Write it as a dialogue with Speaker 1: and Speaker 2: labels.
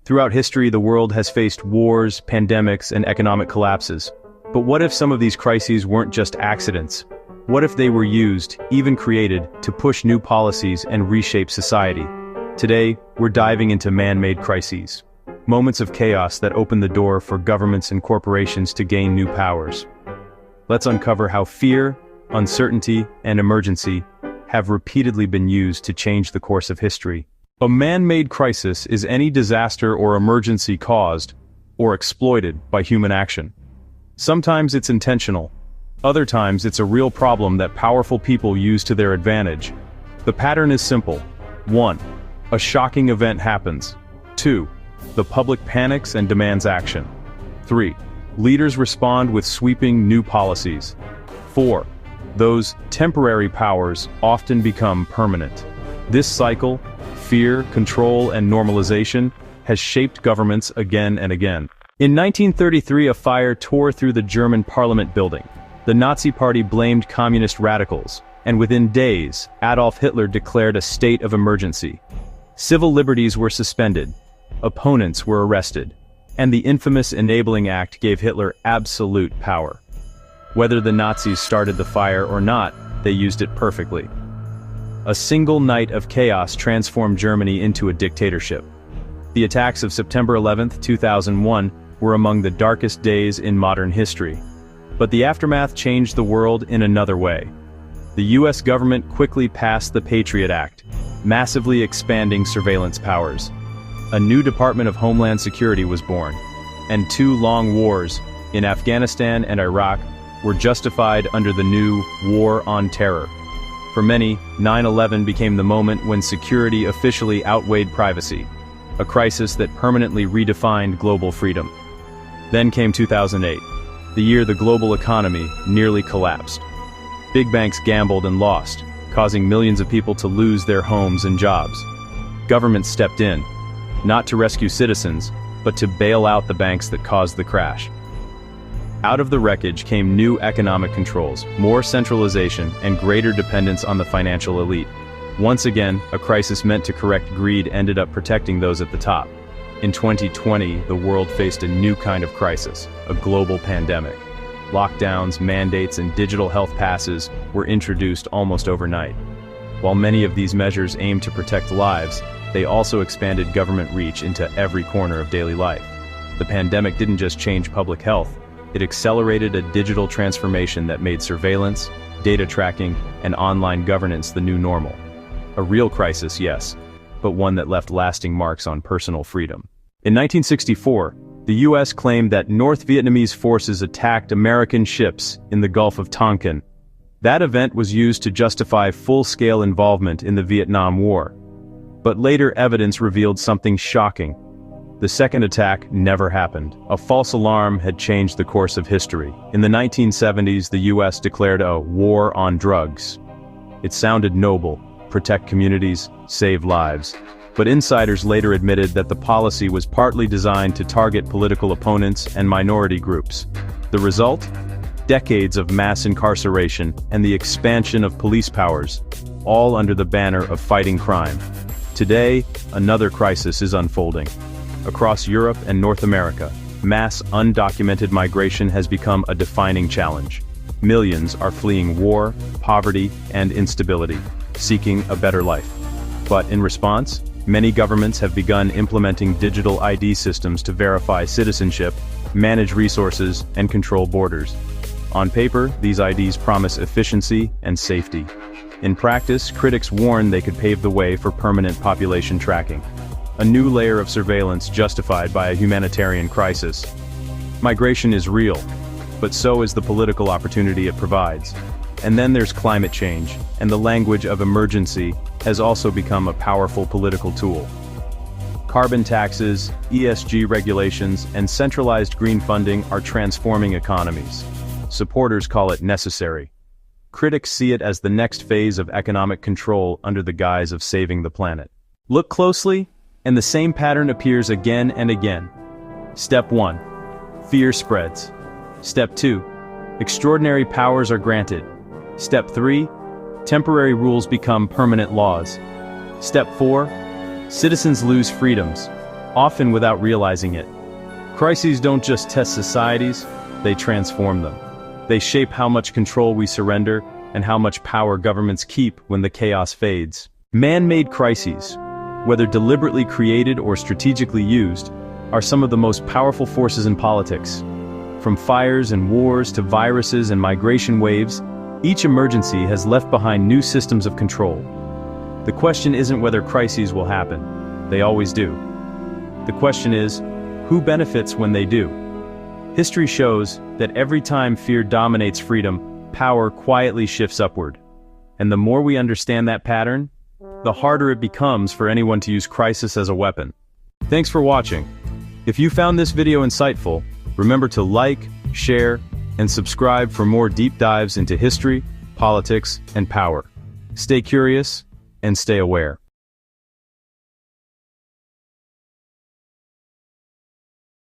Speaker 1: Throughout history, the world has faced wars, pandemics, and economic collapses. But what if some of these crises weren't just accidents? What if they were used, even created, to push new policies and reshape society? Today, we're diving into man-made crises. Moments of chaos that open the door for governments and corporations to gain new powers. Let's uncover how fear, uncertainty, and emergency have repeatedly been used to change the course of history. A man-made crisis is any disaster or emergency caused or exploited by human action. Sometimes it's intentional. Other times it's a real problem that powerful people use to their advantage. The pattern is simple. 1. A shocking event happens. 2. The public panics and demands action. 3. Leaders respond with sweeping new policies. 4. Those temporary powers often become permanent. This cycle, fear, control, and normalization, has shaped governments again and again. In 1933, a fire tore through the German parliament building. The Nazi Party blamed communist radicals, and within days, Adolf Hitler declared a state of emergency. Civil liberties were suspended, opponents were arrested, and the infamous Enabling Act gave Hitler absolute power. Whether the Nazis started the fire or not, they used it perfectly. A single night of chaos transformed Germany into a dictatorship. The attacks of September 11, 2001 were among the darkest days in modern history. But the aftermath changed the world in another way. The US government quickly passed the Patriot Act, massively expanding surveillance powers. A new Department of Homeland Security was born, and 2 long wars, in Afghanistan and Iraq, were justified under the new War on Terror. For many, 9/11 became the moment when security officially outweighed privacy, a crisis that permanently redefined global freedom. Then came 2008, the year the global economy nearly collapsed. Big banks gambled and lost, causing millions of people to lose their homes and jobs. Governments stepped in, not to rescue citizens, but to bail out the banks that caused the crash. Out of the wreckage came new economic controls, more centralization, and greater dependence on the financial elite. Once again, a crisis meant to correct greed ended up protecting those at the top. In 2020, the world faced a new kind of crisis, a global pandemic. Lockdowns, mandates, and digital health passes were introduced almost overnight. While many of these measures aimed to protect lives, they also expanded government reach into every corner of daily life. The pandemic didn't just change public health, it accelerated a digital transformation that made surveillance, data tracking, and online governance the new normal. A real crisis, yes, but one that left lasting marks on personal freedom. In 1964, the US claimed that North Vietnamese forces attacked American ships in the Gulf of Tonkin. That event was used to justify full-scale involvement in the Vietnam War. But later evidence revealed something shocking. The second attack never happened. A false alarm had changed the course of history. In the 1970s, the US declared a war on drugs. It sounded noble, protect communities, save lives. But insiders later admitted that the policy was partly designed to target political opponents and minority groups. The result? Decades of mass incarceration and the expansion of police powers, all under the banner of fighting crime. Today, another crisis is unfolding. Across Europe and North America, mass undocumented migration has become a defining challenge. Millions are fleeing war, poverty, and instability, seeking a better life. But in response, many governments have begun implementing digital ID systems to verify citizenship, manage resources, and control borders. On paper, these IDs promise efficiency and safety. In practice, critics warn they could pave the way for permanent population tracking. A new layer of surveillance justified by a humanitarian crisis. Migration is real, but so is the political opportunity it provides. And then there's climate change, and the language of emergency has also become a powerful political tool. Carbon taxes, ESG regulations, and centralized green funding are transforming economies. Supporters call it necessary. Critics see it as the next phase of economic control under the guise of saving the planet. Look closely, and the same pattern appears again and again. Step 1. Fear spreads. Step 2. Extraordinary powers are granted. Step 3. Temporary rules become permanent laws. Step 4. Citizens lose freedoms. often without realizing it. Crises don't just test societies, they transform them. They shape how much control we surrender and how much power governments keep when the chaos fades. Man-made crises, whether deliberately created or strategically used, are some of the most powerful forces in politics. From fires and wars to viruses and migration waves, each emergency has left behind new systems of control. The question isn't whether crises will happen. They always do. The question is, who benefits when they do? History shows that every time fear dominates freedom, power quietly shifts upward. And the more we understand that pattern, the harder it becomes for anyone to use crisis as a weapon. Thanks for watching. If you found this video insightful, remember to like, share, and subscribe for more deep dives into history, politics, and power. Stay curious and stay aware.